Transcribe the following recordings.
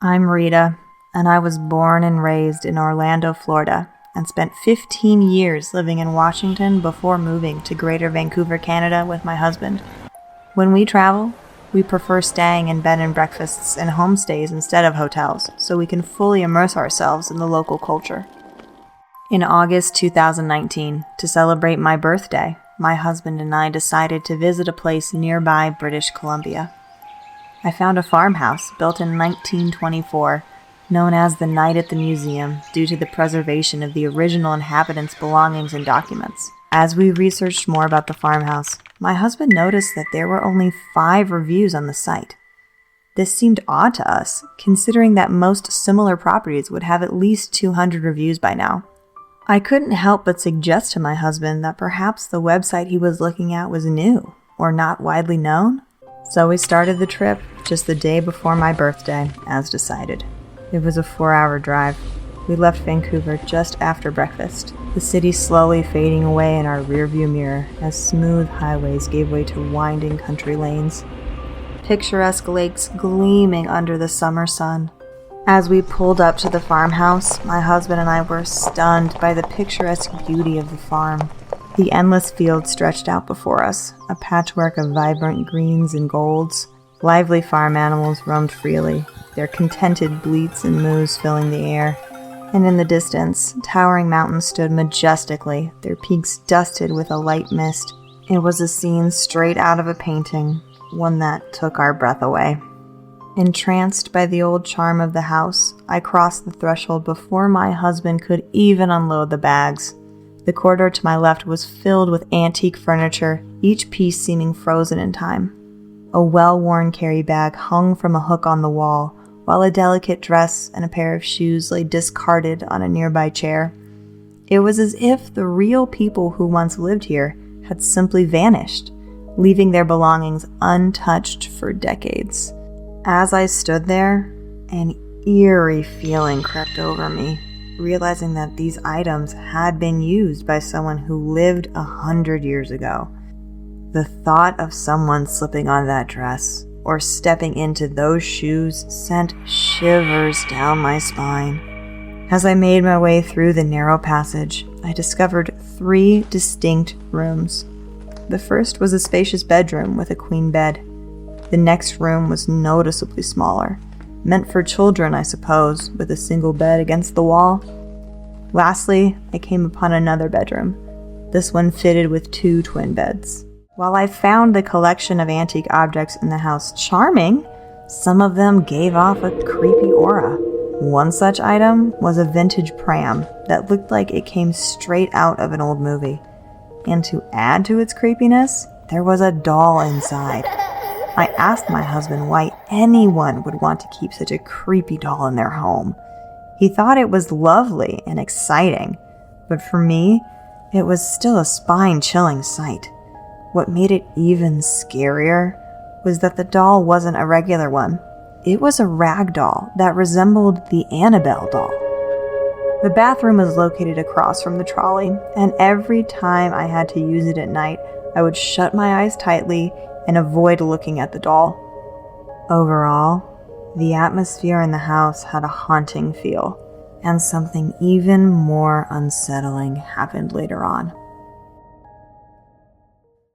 I'm Rita, and I was born and raised in Orlando, Florida, and spent 15 years living in Washington before moving to Greater Vancouver, Canada with my husband. When we travel, we prefer staying in bed and breakfasts and homestays instead of hotels, so we can fully immerse ourselves in the local culture. In August 2019, to celebrate my birthday, my husband and I decided to visit a place nearby British Columbia. I found a farmhouse built in 1924, known as the Night at the Museum due to the preservation of the original inhabitants' belongings and documents. As we researched more about the farmhouse, my husband noticed that there were only 5 reviews on the site. This seemed odd to us, considering that most similar properties would have at least 200 reviews by now. I couldn't help but suggest to my husband that perhaps the website he was looking at was new or not widely known. So we started the trip just the day before my birthday, as decided. It was a 4-hour drive. We left Vancouver just after breakfast, the city slowly fading away in our rearview mirror as smooth highways gave way to winding country lanes. Picturesque lakes gleaming under the summer sun. As we pulled up to the farmhouse, my husband and I were stunned by the picturesque beauty of the farm. The endless field stretched out before us, a patchwork of vibrant greens and golds. Lively farm animals roamed freely, their contented bleats and moos filling the air. And in the distance, towering mountains stood majestically, their peaks dusted with a light mist. It was a scene straight out of a painting, one that took our breath away. Entranced by the old charm of the house, I crossed the threshold before my husband could even unload the bags. The corridor to my left was filled with antique furniture, each piece seeming frozen in time. A well-worn carry bag hung from a hook on the wall, while a delicate dress and a pair of shoes lay discarded on a nearby chair. It was as if the real people who once lived here had simply vanished, leaving their belongings untouched for decades. As I stood there, an eerie feeling crept over me, realizing that these items had been used by someone who lived 100 years ago. The thought of someone slipping on that dress or stepping into those shoes sent shivers down my spine. As I made my way through the narrow passage, I discovered 3 distinct rooms. The first was a spacious bedroom with a queen bed. The next room was noticeably smaller, meant for children, I suppose, with a single bed against the wall. Lastly, I came upon another bedroom, this one fitted with 2 twin beds. While I found the collection of antique objects in the house charming, some of them gave off a creepy aura. One such item was a vintage pram that looked like it came straight out of an old movie. And to add to its creepiness, there was a doll inside. I asked my husband why anyone would want to keep such a creepy doll in their home. He thought it was lovely and exciting, but for me, it was still a spine-chilling sight. What made it even scarier was that the doll wasn't a regular one. It was a rag doll that resembled the Annabelle doll. The bathroom was located across from the trolley, and every time I had to use it at night, I would shut my eyes tightly and avoid looking at the doll. Overall, the atmosphere in the house had a haunting feel, and something even more unsettling happened later on.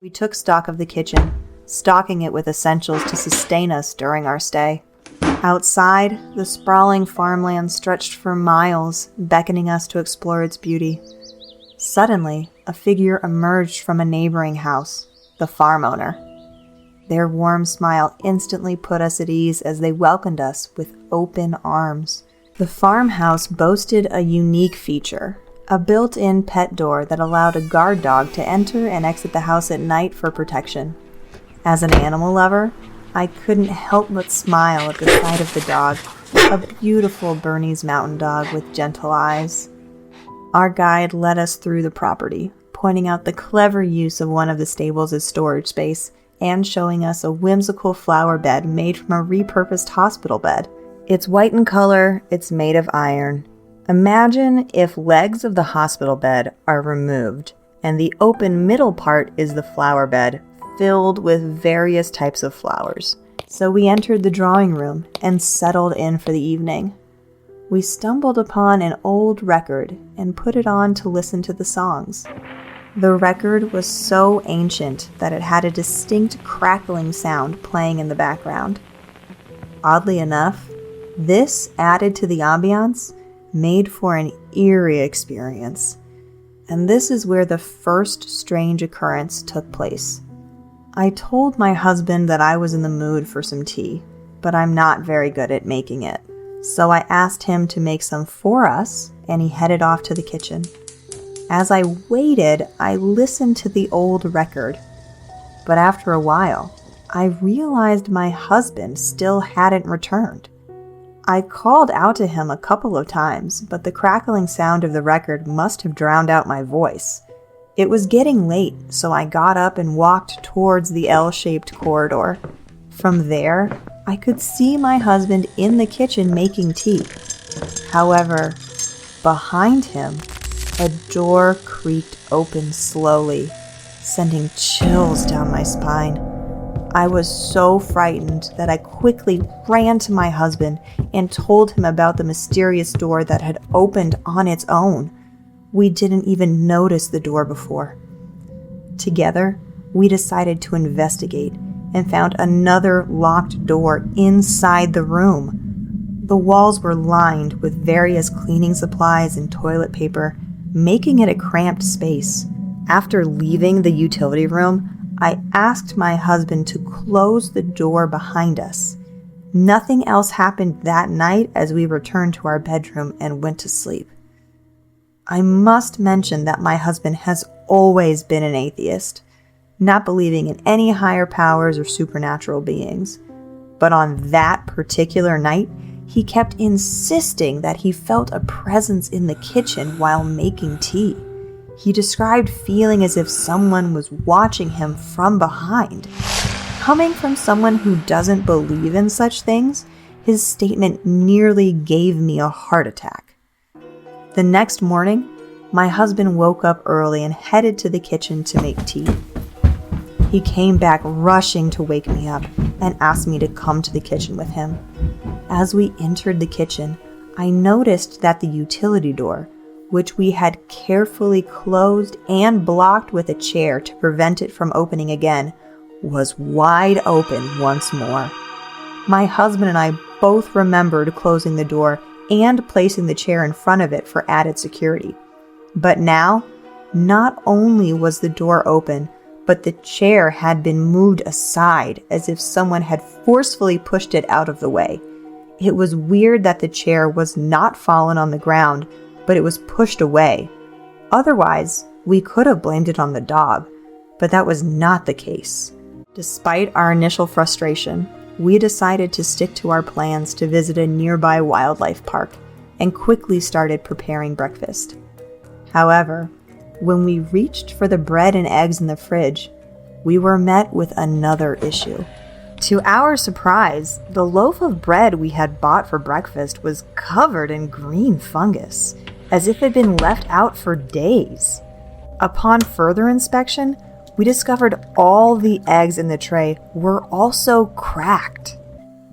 We took stock of the kitchen, stocking it with essentials to sustain us during our stay. Outside, the sprawling farmland stretched for miles, beckoning us to explore its beauty. Suddenly, a figure emerged from a neighboring house, the farm owner. Their warm smile instantly put us at ease as they welcomed us with open arms. The farmhouse boasted a unique feature, a built-in pet door that allowed a guard dog to enter and exit the house at night for protection. As an animal lover, I couldn't help but smile at the sight of the dog, a beautiful Bernese mountain dog with gentle eyes. Our guide led us through the property, pointing out the clever use of one of the stables as storage space, and showing us a whimsical flower bed made from a repurposed hospital bed. It's white in color, it's made of iron. Imagine if legs of the hospital bed are removed, and the open middle part is the flower bed, filled with various types of flowers. So we entered the drawing room and settled in for the evening. We stumbled upon an old record and put it on to listen to the songs. The record was so ancient that it had a distinct crackling sound playing in the background. Oddly enough, this added to the ambiance made for an eerie experience. And this is where the first strange occurrence took place. I told my husband that I was in the mood for some tea, but I'm not very good at making it. So I asked him to make some for us, and he headed off to the kitchen. As I waited, I listened to the old record. But after a while, I realized my husband still hadn't returned. I called out to him a couple of times, but the crackling sound of the record must have drowned out my voice. It was getting late, so I got up and walked towards the L-shaped corridor. From there, I could see my husband in the kitchen making tea. However, behind him, a door creaked open slowly, sending chills down my spine. I was so frightened that I quickly ran to my husband and told him about the mysterious door that had opened on its own. We didn't even notice the door before. Together, we decided to investigate and found another locked door inside the room. The walls were lined with various cleaning supplies and toilet paper, making it a cramped space. After leaving the utility room, I asked my husband to close the door behind us. Nothing else happened that night as we returned to our bedroom and went to sleep. I must mention that my husband has always been an atheist, not believing in any higher powers or supernatural beings. But on that particular night, he kept insisting that he felt a presence in the kitchen while making tea. He described feeling as if someone was watching him from behind. Coming from someone who doesn't believe in such things, his statement nearly gave me a heart attack. The next morning, my husband woke up early and headed to the kitchen to make tea. He came back rushing to wake me up and asked me to come to the kitchen with him. As we entered the kitchen, I noticed that the utility door, which we had carefully closed and blocked with a chair to prevent it from opening again, was wide open once more. My husband and I both remembered closing the door and placing the chair in front of it for added security. But now, not only was the door open, but the chair had been moved aside as if someone had forcefully pushed it out of the way. It was weird that the chair was not fallen on the ground, but it was pushed away. Otherwise, we could have blamed it on the dog, but that was not the case. Despite our initial frustration, we decided to stick to our plans to visit a nearby wildlife park and quickly started preparing breakfast. However, when we reached for the bread and eggs in the fridge, we were met with another issue. To our surprise, the loaf of bread we had bought for breakfast was covered in green fungus, as if it had been left out for days. Upon further inspection, we discovered all the eggs in the tray were also cracked.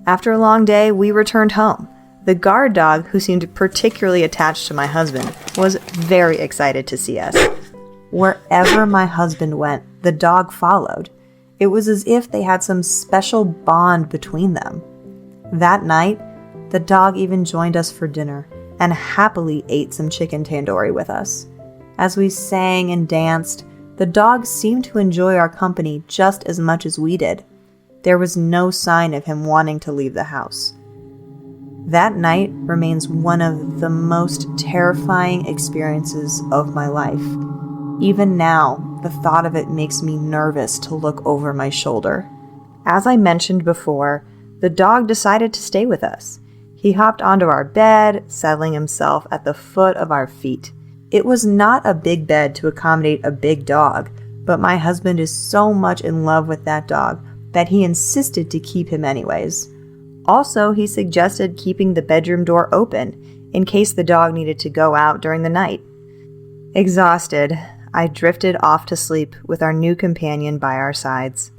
After a long day, we returned home. The guard dog, who seemed particularly attached to my husband, was very excited to see us. Wherever my husband went, the dog followed. It was as if they had some special bond between them. That night, the dog even joined us for dinner and happily ate some chicken tandoori with us. As we sang and danced, the dog seemed to enjoy our company just as much as we did. There was no sign of him wanting to leave the house. That night remains one of the most terrifying experiences of my life. Even now, the thought of it makes me nervous to look over my shoulder. As I mentioned before, the dog decided to stay with us. He hopped onto our bed, settling himself at the foot of our feet. It was not a big bed to accommodate a big dog, but my husband is so much in love with that dog that he insisted to keep him anyways. Also, he suggested keeping the bedroom door open in case the dog needed to go out during the night. Exhausted, I drifted off to sleep with our new companion by our sides.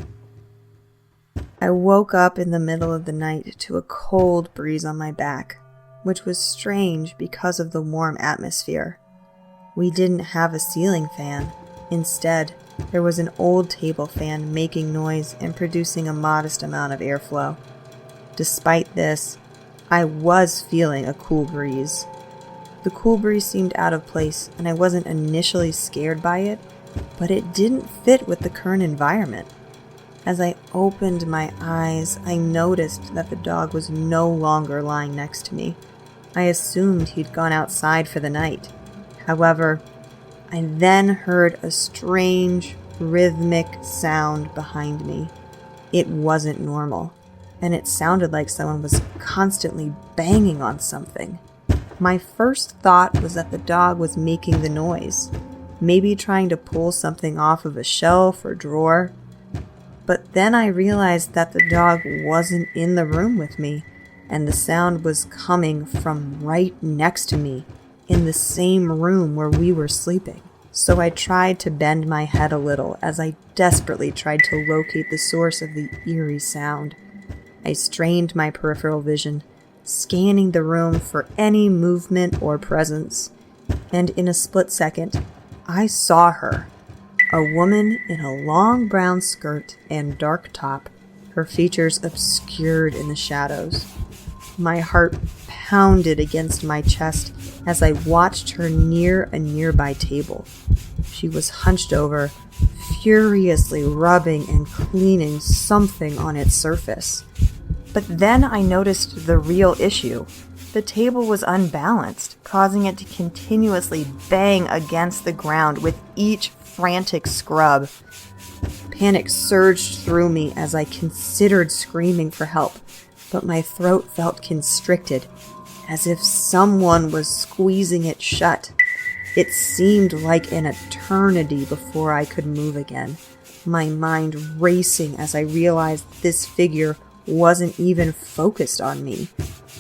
I woke up in the middle of the night to a cold breeze on my back, which was strange because of the warm atmosphere. We didn't have a ceiling fan. Instead, there was an old table fan making noise and producing a modest amount of airflow. Despite this, I was feeling a cool breeze. The cool breeze seemed out of place, and I wasn't initially scared by it, but it didn't fit with the current environment. As I opened my eyes, I noticed that the dog was no longer lying next to me. I assumed he'd gone outside for the night. However, I then heard a strange, rhythmic sound behind me. It wasn't normal, and it sounded like someone was constantly banging on something. My first thought was that the dog was making the noise, maybe trying to pull something off of a shelf or drawer. But then I realized that the dog wasn't in the room with me, and the sound was coming from right next to me, in the same room where we were sleeping. So I tried to bend my head a little as I desperately tried to locate the source of the eerie sound. I strained my peripheral vision, scanning the room for any movement or presence, and in a split second, I saw her. A woman in a long brown skirt and dark top, her features obscured in the shadows. My heart pounded against my chest as I watched her near a nearby table. She was hunched over, furiously rubbing and cleaning something on its surface. But then I noticed the real issue. The table was unbalanced, causing it to continuously bang against the ground with each frantic scrub. Panic surged through me as I considered screaming for help, but my throat felt constricted, as if someone was squeezing it shut. It seemed like an eternity before I could move again, my mind racing as I realized this figure wasn't even focused on me.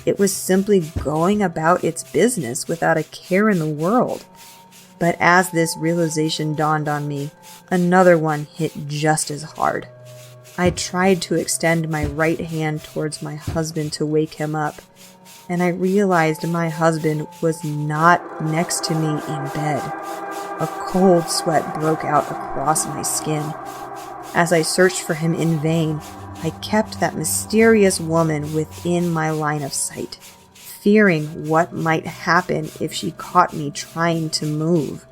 It was simply going about its business without a care in the world. But as this realization dawned on me, another one hit just as hard. I tried to extend my right hand towards my husband to wake him up, and I realized my husband was not next to me in bed. A cold sweat broke out across my skin. As I searched for him in vain, I kept that mysterious woman within my line of sight, fearing what might happen if she caught me trying to move.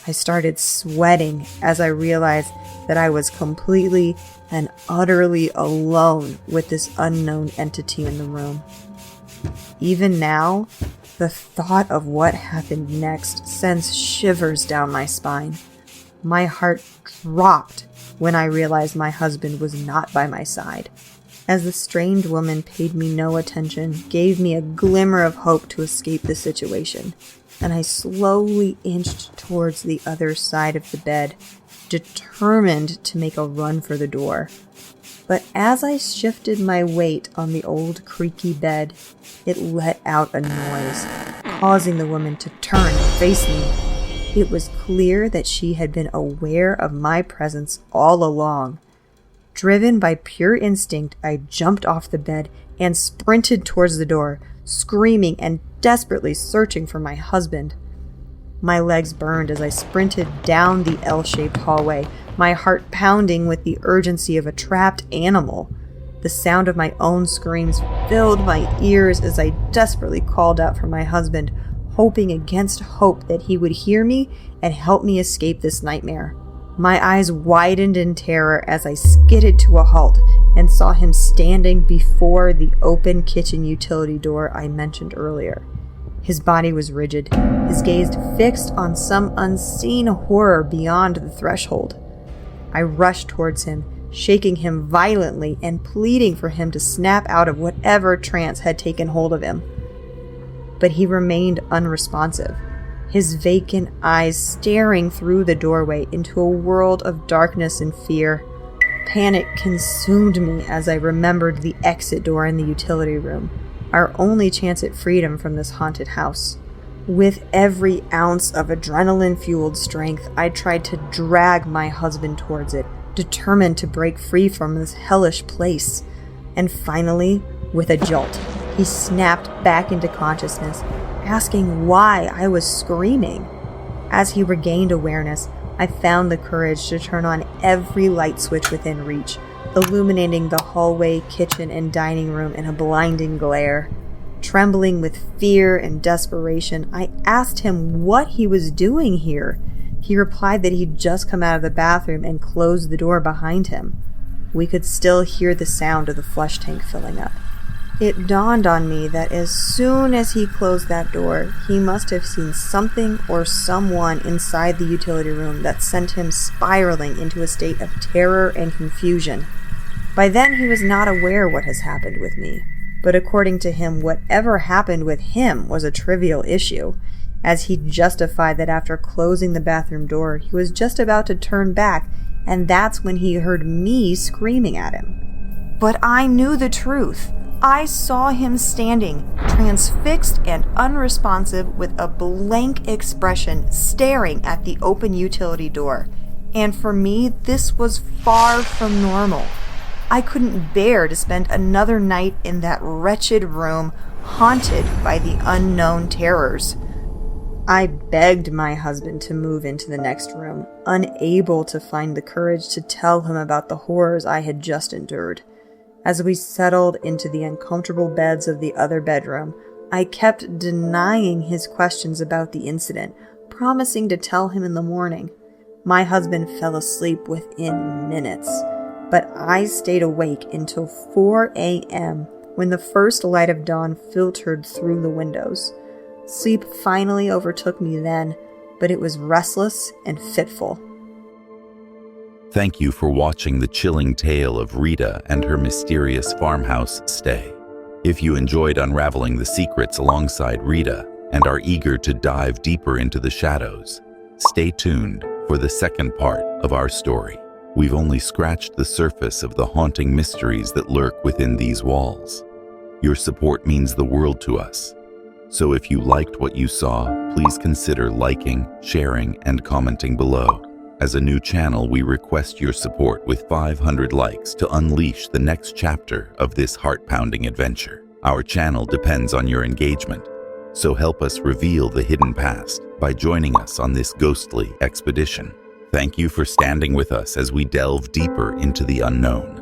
I started sweating as I realized that I was completely and utterly alone with this unknown entity in the room. Even now, the thought of what happened next sends shivers down my spine. My heart dropped when I realized my husband was not by my side. As the strange woman paid me no attention, gave me a glimmer of hope to escape the situation, and I slowly inched towards the other side of the bed, determined to make a run for the door. But as I shifted my weight on the old creaky bed, it let out a noise, causing the woman to turn and face me. It was clear that she had been aware of my presence all along. Driven by pure instinct, I jumped off the bed and sprinted towards the door, screaming and desperately searching for my husband. My legs burned as I sprinted down the L-shaped hallway, my heart pounding with the urgency of a trapped animal. The sound of my own screams filled my ears as I desperately called out for my husband, hoping against hope that he would hear me and help me escape this nightmare. My eyes widened in terror as I skidded to a halt and saw him standing before the open kitchen utility door I mentioned earlier. His body was rigid, his gaze fixed on some unseen horror beyond the threshold. I rushed towards him, shaking him violently and pleading for him to snap out of whatever trance had taken hold of him. But he remained unresponsive, his vacant eyes staring through the doorway into a world of darkness and fear. Panic consumed me as I remembered the exit door in the utility room, our only chance at freedom from this haunted house. With every ounce of adrenaline-fueled strength, I tried to drag my husband towards it, determined to break free from this hellish place. And finally, with a jolt, he snapped back into consciousness, asking why I was screaming. As he regained awareness, I found the courage to turn on every light switch within reach, illuminating the hallway, kitchen, and dining room in a blinding glare. Trembling with fear and desperation, I asked him what he was doing here. He replied that he'd just come out of the bathroom and closed the door behind him. We could still hear the sound of the flush tank filling up. It dawned on me that as soon as he closed that door, he must have seen something or someone inside the utility room that sent him spiraling into a state of terror and confusion. By then, he was not aware what has happened with me, but according to him, whatever happened with him was a trivial issue, as he justified that after closing the bathroom door, he was just about to turn back, and that's when he heard me screaming at him. But I knew the truth. I saw him standing, transfixed and unresponsive, with a blank expression, staring at the open utility door. And for me, this was far from normal. I couldn't bear to spend another night in that wretched room, haunted by the unknown terrors. I begged my husband to move into the next room, unable to find the courage to tell him about the horrors I had just endured. As we settled into the uncomfortable beds of the other bedroom, I kept denying his questions about the incident, promising to tell him in the morning. My husband fell asleep within minutes, but I stayed awake until 4 a.m. when the first light of dawn filtered through the windows. Sleep finally overtook me then, but it was restless and fitful. Thank you for watching the chilling tale of Rita and her mysterious farmhouse stay. If you enjoyed unraveling the secrets alongside Rita and are eager to dive deeper into the shadows, stay tuned for the second part of our story. We've only scratched the surface of the haunting mysteries that lurk within these walls. Your support means the world to us. So if you liked what you saw, please consider liking, sharing, and commenting below. As a new channel, we request your support with 500 likes to unleash the next chapter of this heart-pounding adventure. Our channel depends on your engagement, so help us reveal the hidden past by joining us on this ghostly expedition. Thank you for standing with us as we delve deeper into the unknown.